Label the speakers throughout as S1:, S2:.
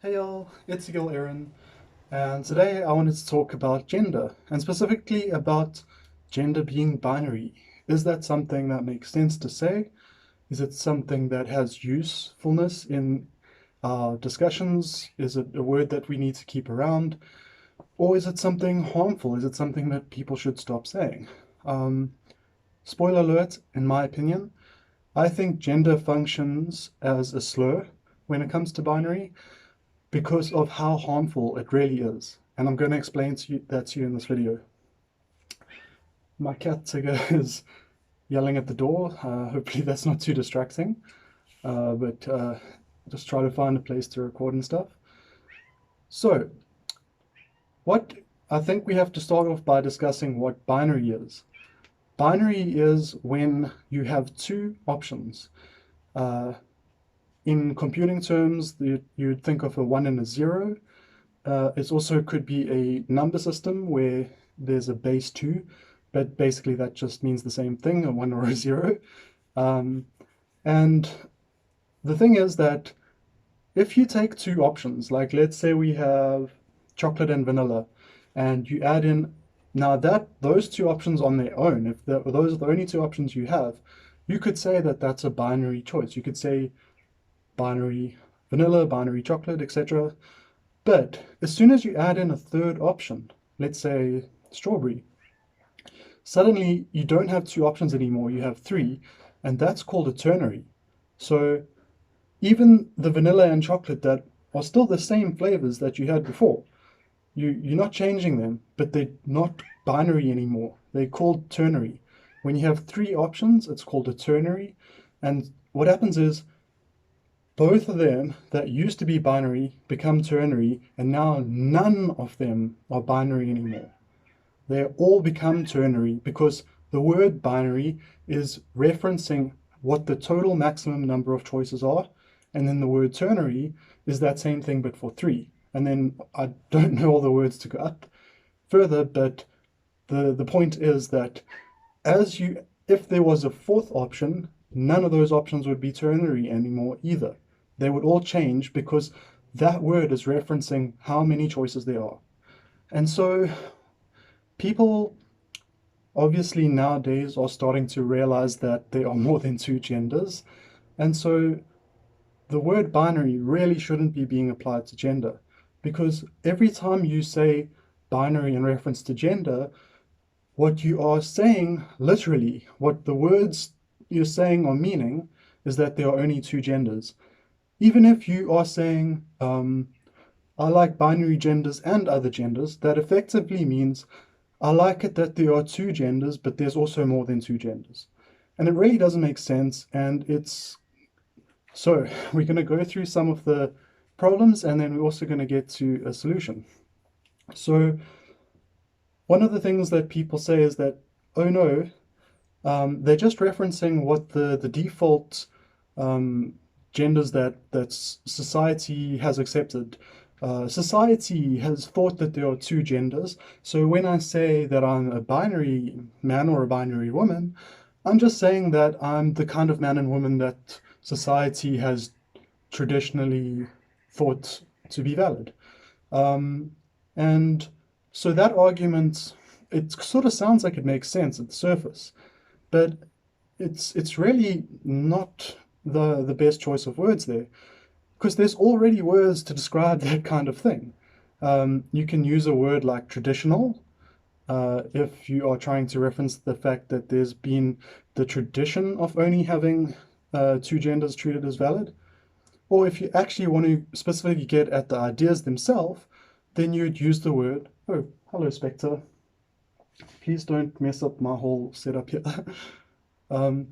S1: Hey y'all, it's Gil Aaron, and today I wanted to talk about gender, and specifically about gender being binary. Is that something that makes sense to say? Is it something that has usefulness in our discussions? Is it a word that we need to keep around? Or is it something harmful? Is it something that people should stop saying? Um, Spoiler alert, in my opinion, I think gender functions as a slur when it comes to binary, because of how harmful it really is. And I'm going to explain that to you in this video. My cat Tigger is yelling at the door. Hopefully that's not too distracting, but just try to find a place to record and stuff. So, what I think we have to start off by discussing what binary is. Binary is when you have two options. Uh, in computing terms, you'd think of a 1 and a 0. It also could be a number system where there's a base 2, but basically that just means the same thing, a 1 or a 0. Um, and the thing is that if you take two options, like let's say we have chocolate and vanilla, and you add in, now that those two options on their own, if those are the only two options you have, you could say that that's a binary choice. You could say binary vanilla, binary chocolate, etc. But as soon as you add in a third option, let's say strawberry, suddenly you don't have two options anymore, you have three, and that's called a ternary. So even the vanilla and chocolate that are still the same flavors that you had before, you're not changing them, but they're not binary anymore. They're called ternary. When you have three options, it's called a ternary. And what happens is both of them that used to be binary become ternary, and now none of them are binary anymore. They all become ternary because the word binary is referencing what the total maximum number of choices are, and then the word ternary is that same thing but for three. And then I don't know all the words to go up further, but the point is that if there was a fourth option, none of those options would be ternary anymore either. They would all change because that word is referencing how many choices there are. And so people obviously nowadays are starting to realize that there are more than two genders. And so the word binary really shouldn't be being applied to gender, because every time you say binary in reference to gender, what you are saying, literally, what the words you're saying are meaning, is that there are only two genders. Even if you are saying, I like binary genders and other genders, that effectively means I like it that there are two genders, but there's also more than two genders. And it really doesn't make sense. And so we're going to go through some of the problems, and then we're also going to get to a solution. So one of the things that people say is that, oh no, they're just referencing what the default genders that society has accepted. Society has thought that there are two genders. So when I say that I'm a binary man or a binary woman, I'm just saying that I'm the kind of man and woman that society has traditionally thought to be valid. And so that argument, it sort of sounds like it makes sense at the surface, but it's really not the best choice of words there, because there's already words to describe that kind of thing. You can use a word like traditional if you are trying to reference the fact that there's been the tradition of only having two genders treated as valid. Or if you actually want to specifically get at the ideas themselves, then you'd use the word, oh, hello, Spectre. Please don't mess up my whole setup here. um,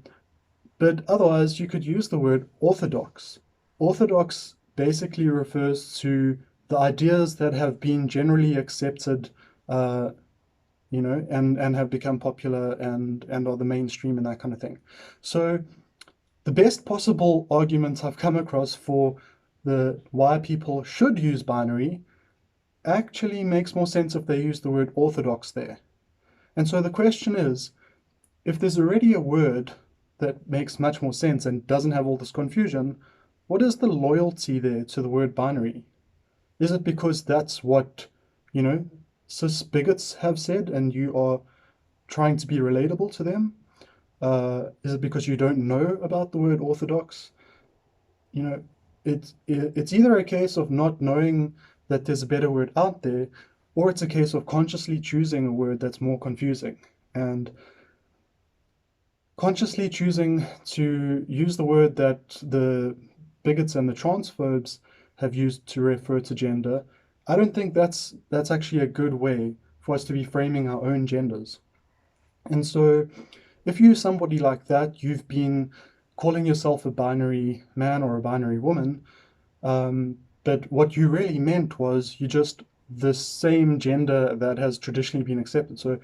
S1: but otherwise, you could use the word orthodox. Orthodox basically refers to the ideas that have been generally accepted, and have become popular and are the mainstream and that kind of thing. So the best possible argument I've come across for the why people should use binary actually makes more sense if they use the word orthodox there. And so the question is, if there's already a word that makes much more sense and doesn't have all this confusion, what is the loyalty there to the word binary? Is it because that's what, you know, cis bigots have said and you are trying to be relatable to them? Is it because you don't know about the word orthodox? You know, it's either a case of not knowing that there's a better word out there, or it's a case of consciously choosing a word that's more confusing. And consciously choosing to use the word that the bigots and the transphobes have used to refer to gender, I don't think that's actually a good way for us to be framing our own genders. And so if you're somebody like that, you've been calling yourself a binary man or a binary woman, but what you really meant was you just the same gender that has traditionally been accepted. So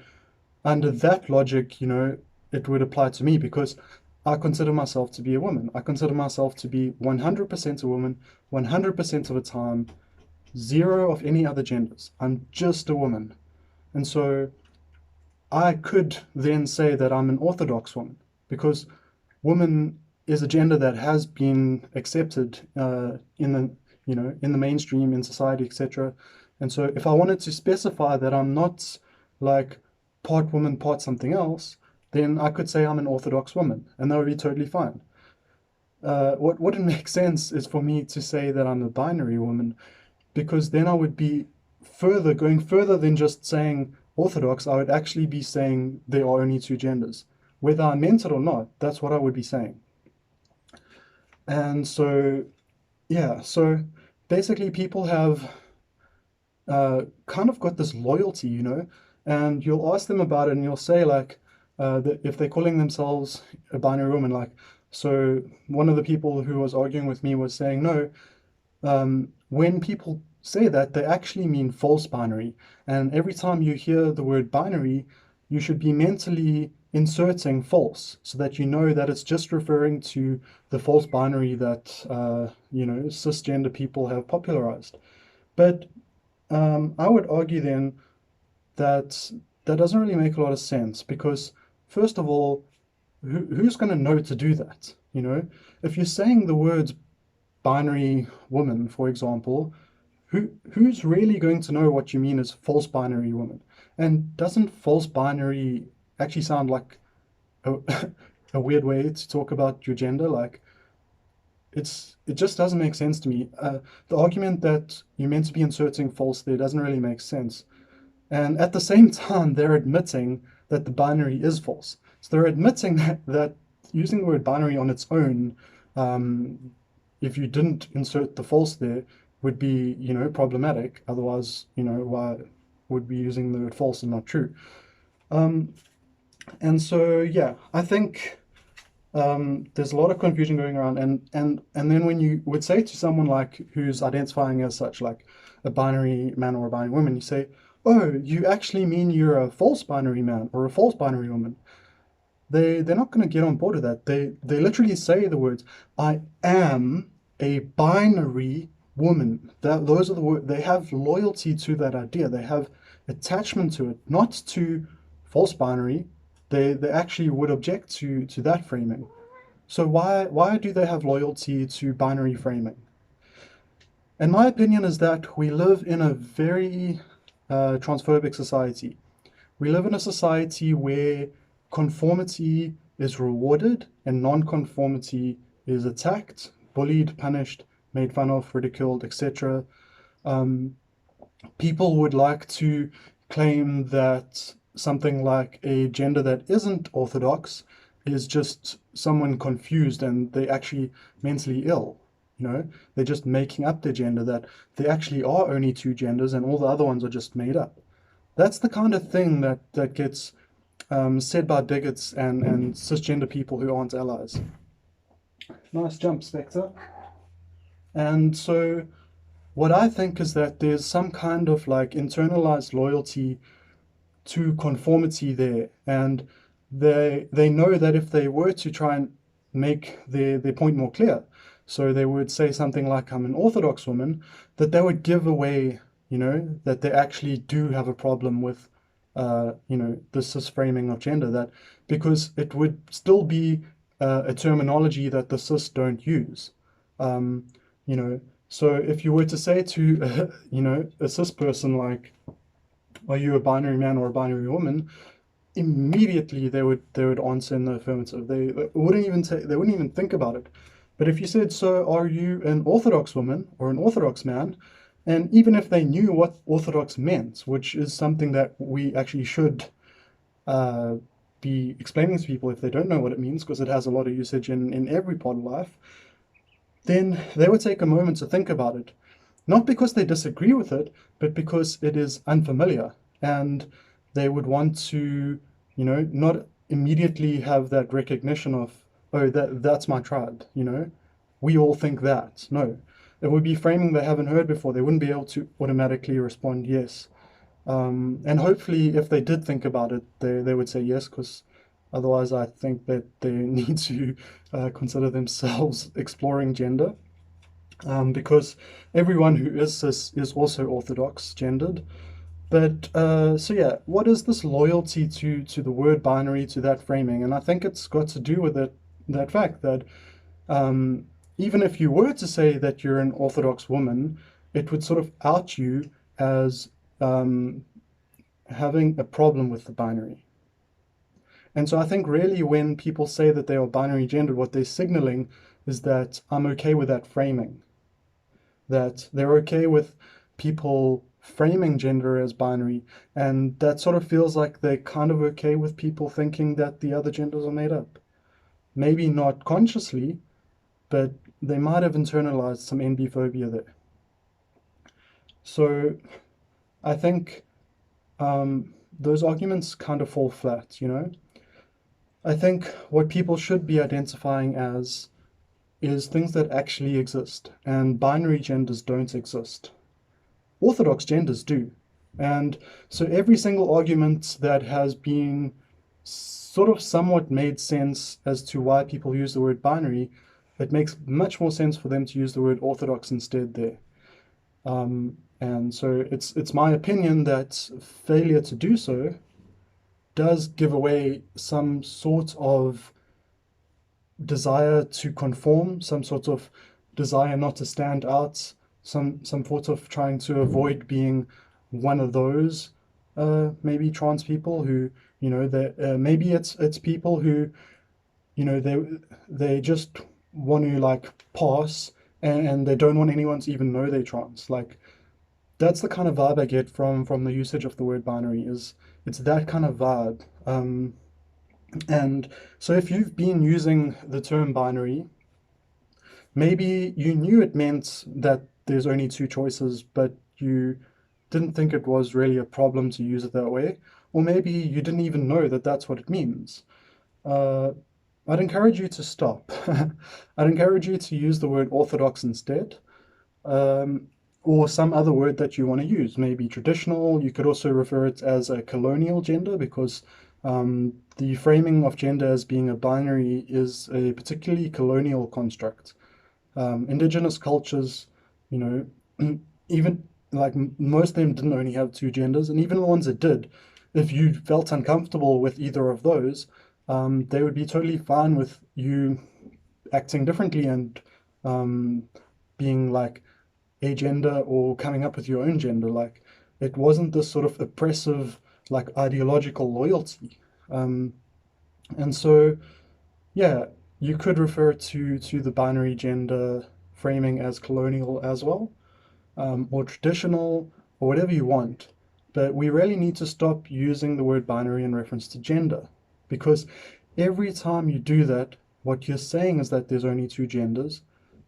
S1: under that logic, it would apply to me because I consider myself to be a woman. I consider myself to be 100% a woman, 100% of the time, zero of any other genders. I'm just a woman. And so I could then say that I'm an orthodox woman because woman is a gender that has been accepted in the mainstream in society, etc. And so if I wanted to specify that I'm not like part woman, part something else, then I could say I'm an orthodox woman, and that would be totally fine. What wouldn't make sense is for me to say that I'm a binary woman, because then I would be going further than just saying orthodox. I would actually be saying there are only two genders. Whether I meant it or not, that's what I would be saying. And so, yeah, so basically people have kind of got this loyalty, and you'll ask them about it and you'll say, like, that if they're calling themselves a binary woman, like, so one of the people who was arguing with me was saying, no, when people say that, they actually mean false binary. And every time you hear the word binary, you should be mentally inserting false so that you know that it's just referring to the false binary that, cisgender people have popularized. But I would argue then that that doesn't really make a lot of sense because, first of all, who's going to know to do that? If you're saying the words binary woman, for example, who's really going to know what you mean as false binary woman? And doesn't false binary actually sound like a, a weird way to talk about your gender? Like, it just doesn't make sense to me. The argument that you're meant to be inserting false there doesn't really make sense. And at the same time, they're admitting that the binary is false. So they're admitting that using the word binary on its own, if you didn't insert the false there, would be, problematic. Otherwise, why would be using the word false and not true? And so, yeah, I think there's a lot of confusion going around, and then when you would say to someone like who's identifying as such, like a binary man or a binary woman, you say, "Oh, you actually mean you're a false binary man or a false binary woman?" They're not going to get on board with that. They literally say the words, "I am a binary woman." Those are the words. They have loyalty to that idea. They have attachment to it, not to false binary. They actually would object to that framing. So why do they have loyalty to binary framing? And my opinion is that we live in a very transphobic society. We live in a society where conformity is rewarded and non-conformity is attacked, bullied, punished, made fun of, ridiculed, etc. People would like to claim that something like a gender that isn't orthodox is just someone confused and they actually mentally ill. They're just making up their gender, that there actually are only two genders and all the other ones are just made up. That's the kind of thing that gets said by bigots and cisgender people who aren't allies. Nice jump, Spectre. And so what I think is that there's some kind of like internalized loyalty to conformity there, and they know that if they were to try and make their point more clear, so they would say something like, "I'm an orthodox woman," that they would give away, that they actually do have a problem with, the cis framing of gender, that because it would still be a terminology that the cis don't use. Um, So if you were to say to, a cis person like, are you a binary man or a binary woman? Immediately they would answer in the affirmative. They wouldn't even think about it. But if you said, so are you an Orthodox woman or an Orthodox man? And even if they knew what Orthodox meant, which is something that we actually should uh, be explaining to people if they don't know what it means, because it has a lot of usage in every part of life, then they would take a moment to think about it. Not because they disagree with it, but because it is unfamiliar. And they would want to, not immediately have that recognition of, oh, that's my tribe, We all think that. No. It would be framing they haven't heard before. They wouldn't be able to automatically respond yes. And hopefully, if they did think about it, they would say yes, because otherwise, I think that they need to consider themselves exploring gender, because everyone who is cis is also orthodox gendered. But so yeah, what is this loyalty to the word binary, to that framing? And I think it's got to do with that fact that um, even if you were to say that you're an orthodox woman, it would sort of out you as um, having a problem with the binary. And so I think really when people say that they are binary gendered, what they're signaling is that I'm okay with that framing, that they're okay with people framing gender as binary. And that sort of feels like they're kind of okay with people thinking that the other genders are made up. Maybe not consciously, but they might have internalized some NB phobia there. So I think those arguments kind of fall flat. I think what people should be identifying as is things that actually exist, and binary genders don't exist. Orthodox genders do. And so every single argument that has been sort of somewhat made sense as to why people use the word binary, it makes much more sense for them to use the word orthodox instead there. And so it's my opinion that failure to do so does give away some sort of desire to conform, some sort of desire not to stand out, some sort of trying to avoid being one of those maybe trans people who, that maybe it's people who, they just want to like pass, and they don't want anyone to even know they're trans. Like that's the kind of vibe I get from the usage of the word binary. Is it's that kind of vibe. And so if you've been using the term binary, maybe you knew it meant that there's only two choices, but you didn't think it was really a problem to use it that way. Or maybe you didn't even know that that's what it means. Uh, I'd encourage you to stop. I'd encourage you to use the word orthodox instead, um, or some other word that you want to use. Maybe traditional. You could also refer it as a colonial gender, because the framing of gender as being a binary is a particularly colonial construct. Indigenous cultures, you know, even like most of them didn't only have two genders, and even the ones that did, if you felt uncomfortable with either of those, they would be totally fine with you acting differently and being like agender or coming up with your own gender. Like it wasn't this sort of oppressive, like ideological loyalty. Um, and so, yeah, you could refer to the binary gender framing as colonial as well, or traditional, or whatever you want. But we really need to stop using the word binary in reference to gender, because every time you do that, what you're saying is that there's only two genders,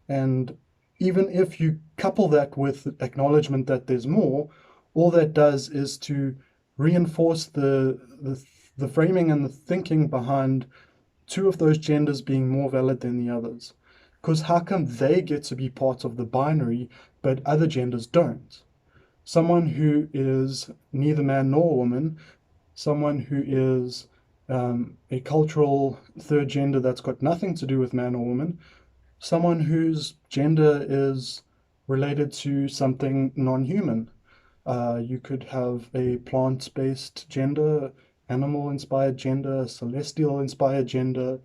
S1: and even if you couple that with acknowledgement that there's more, all that does is to reinforce the framing and the thinking behind two of those genders being more valid than the others. Because how come they get to be part of the binary, but other genders don't? Someone who is neither man nor woman, someone who is a cultural third gender that's got nothing to do with man or woman, someone whose gender is related to something non-human. You could have a plant-based gender, animal-inspired gender, celestial-inspired gender.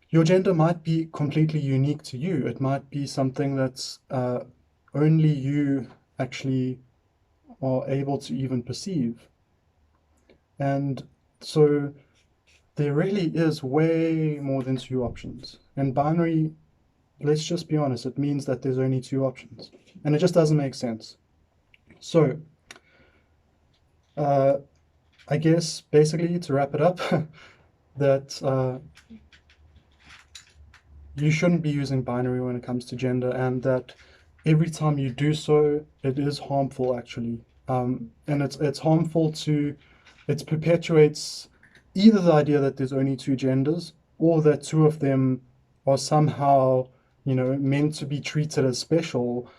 S1: Your gender might be completely unique to you. It might be something that's only you actually are able to even perceive. And so there really is way more than two options. And binary, let's just be honest, it means that there's only two options. And it just doesn't make sense. So, uh, I guess basically to wrap it up, that you shouldn't be using binary when it comes to gender, and that every time you do so, it is harmful actually. And it's harmful to, it perpetuates either the idea that there's only two genders, or that two of them are somehow, meant to be treated as special.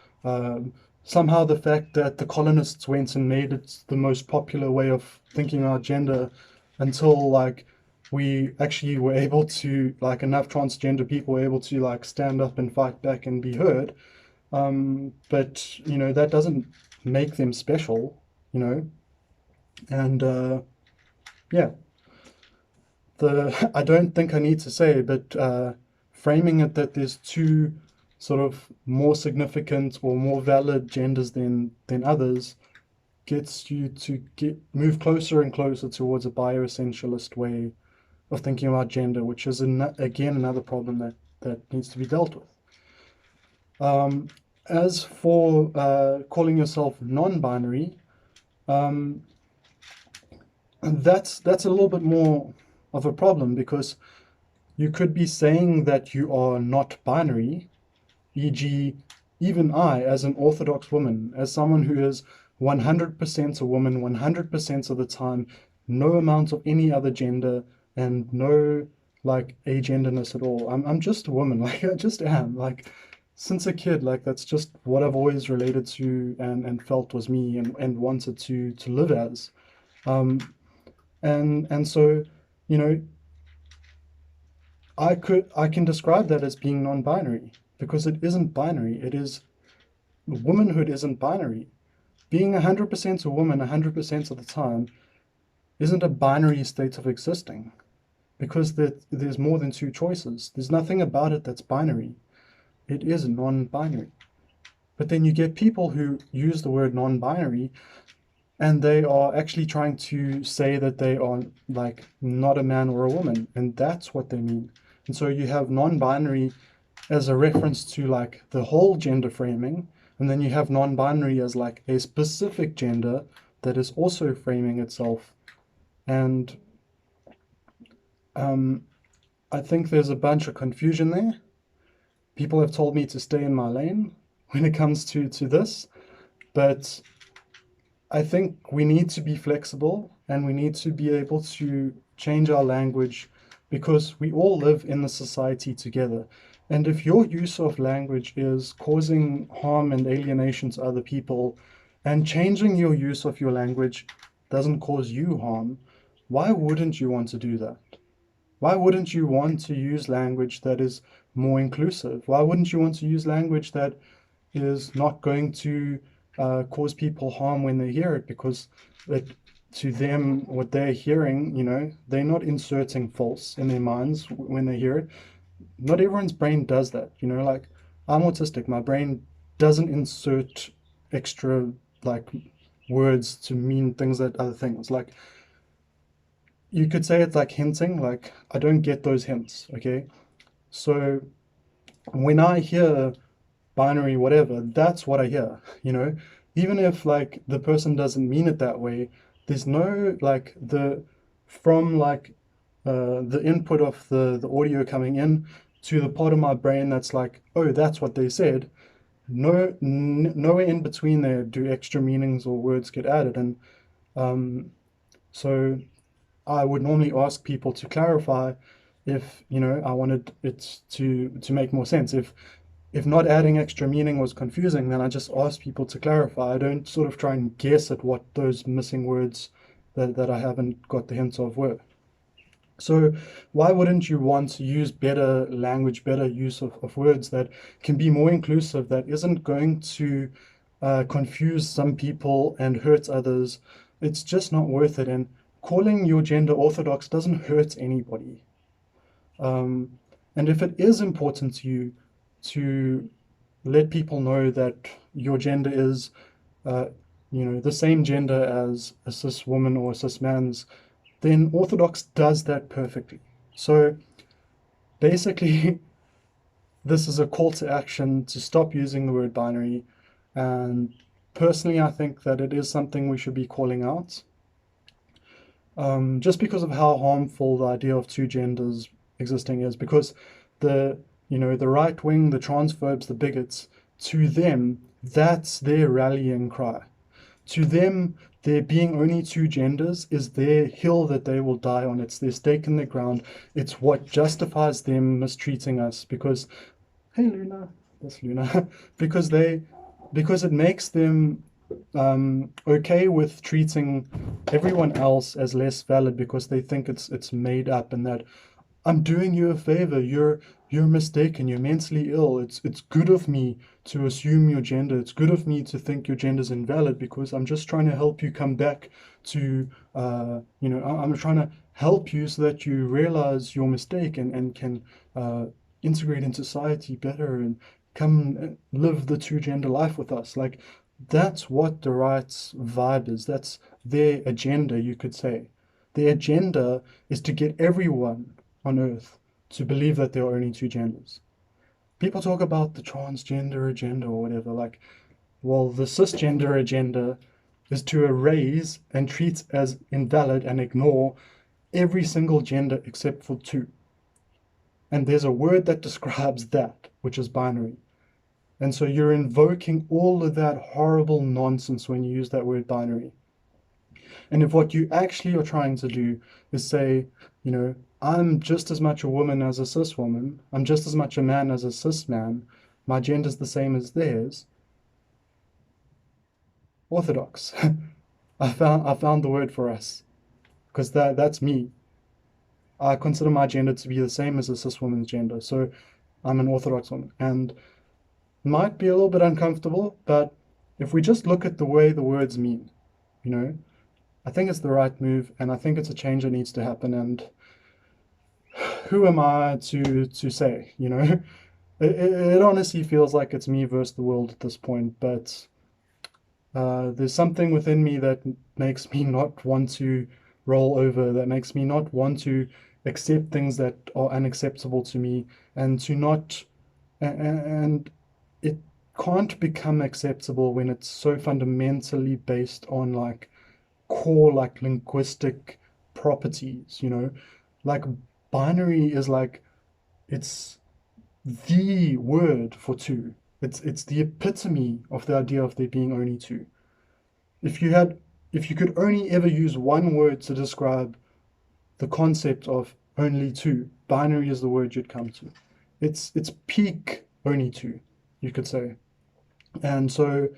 S1: Somehow the fact that the colonists went and made it the most popular way of thinking about gender until like we actually were able to, like, enough transgender people were able to like stand up and fight back and be heard. But that doesn't make them special, you know. And yeah, I don't think I need to say, but framing it that there's two sort of more significant or more valid genders than others gets you to move closer and closer towards a bioessentialist way of thinking about gender, which is again another problem that needs to be dealt with. As for calling yourself non-binary, um, that's a little bit more of a problem, because you could be saying that you are not binary, e.g., even I, as an orthodox woman, as someone who is 100% a woman 100% of the time, no amount of any other gender, and no like agenderness at all. I'm just a woman, like I just am. Like since a kid, like that's just what I've always related to and felt was me, and wanted to live as. Um, and so, you know, I can describe that as being non-binary, because it isn't binary. It is, womanhood isn't binary. Being 100% a woman 100% of the time isn't a binary state of existing, because there's more than two choices. There's nothing about it that's binary. It is non-binary. But then you get people who use the word non-binary, and they are actually trying to say that they are like not a man or a woman, and that's what they mean. And so you have non-binary as a reference to like the whole gender framing, and then you have non-binary as like a specific gender that is also framing itself. And I think there's a bunch of confusion there. People have told me to stay in my lane when it comes to this, but I think we need to be flexible, and we need to be able to change our language, because we all live in the society together. And if your use of language is causing harm and alienation to other people, and changing your use of your language doesn't cause you harm, why wouldn't you want to do that? Why wouldn't you want to use language that is more inclusive? Why wouldn't you want to use language that is not going to cause people harm when they hear it? Because to them, what they're hearing, they're not inserting false in their minds when they hear it. Not everyone's brain does that. Like, I'm autistic. My brain doesn't insert extra like words to mean things that other things. Like, you could say it's like hinting. Like, I don't get those hints. Okay, so when I hear binary whatever, that's what I hear. Even if like the person doesn't mean it that way, there's no like from like the input of the audio coming in to the part of my brain that's like, oh, that's what they said. Nowhere in between there do extra meanings or words get added. And so I would normally ask people to clarify if I wanted it to make more sense. If not adding extra meaning was confusing, then I just ask people to clarify. I don't sort of try and guess at what those missing words that I haven't got the hints of were. So why wouldn't you want to use better language, better use of words that can be more inclusive, that isn't going to confuse some people and hurt others? It's just not worth it. And calling your gender orthodox doesn't hurt anybody. And if it is important to you to let people know that your gender is, uh, the same gender as a cis woman or a cis man's, then Orthodox does that perfectly. So basically, this is a call to action to stop using the word binary. And personally, I think that it is something we should be calling out. Just because of how harmful the idea of two genders existing is, because the the right wing, the transphobes, the bigots, to them, that's their rallying cry. To them, there being only two genders is their hill that they will die on. It's their stake in the ground. It's what justifies them mistreating us because, hey Luna, that's Luna, because it makes them okay with treating everyone else as less valid because they think it's made up and that I'm doing you a favor. You're mistaken. You're mentally ill. It's good of me to assume your gender. It's good of me to think your gender's invalid because I'm just trying to help you come back to I'm trying to help you so that you realize your mistake and can integrate in society better and come and live the two gender life with us. Like that's what the right's vibe is. That's their agenda, you could say. Their agenda is to get everyone on earth to believe that there are only two genders. People talk about the transgender agenda or whatever, like, well, the cisgender agenda is to erase and treat as invalid and ignore every single gender except for two. And there's a word that describes that, which is binary. And so you're invoking all of that horrible nonsense when you use that word binary. And if what you actually are trying to do is say, I'm just as much a woman as a cis woman, I'm just as much a man as a cis man, my gender's the same as theirs, orthodox. I found the word for us because that's me. I consider my gender to be the same as a cis woman's gender, so I'm an orthodox woman, and might be a little bit uncomfortable, but if we just look at the way the words mean, you know, I think it's the right move, and I think it's a change that needs to happen. And who am I to say? It honestly feels like it's me versus the world at this point. But there's something within me that makes me not want to roll over. That makes me not want to accept things that are unacceptable to me, and to not and it can't become acceptable when it's so fundamentally based on like core like linguistic properties, like binary is like it's the word for two. It's the epitome of the idea of there being only two. If you had if you could only ever use one word to describe the concept of only two, binary is the word you'd come to. It's peak only two, you could say. And so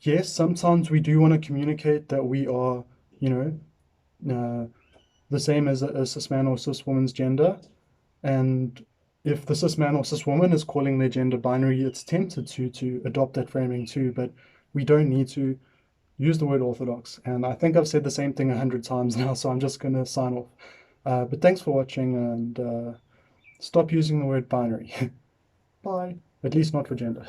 S1: yes, sometimes we do want to communicate that we are, you know, the same as a cis man or cis woman's gender. And if the cis man or cis woman is calling their gender binary, it's tempted to adopt that framing too. But we don't need to use the word orthodox. And I think I've said the same thing 100 times now, so I'm just going to sign off. But thanks for watching, and stop using the word binary. Bye. At least not for gender.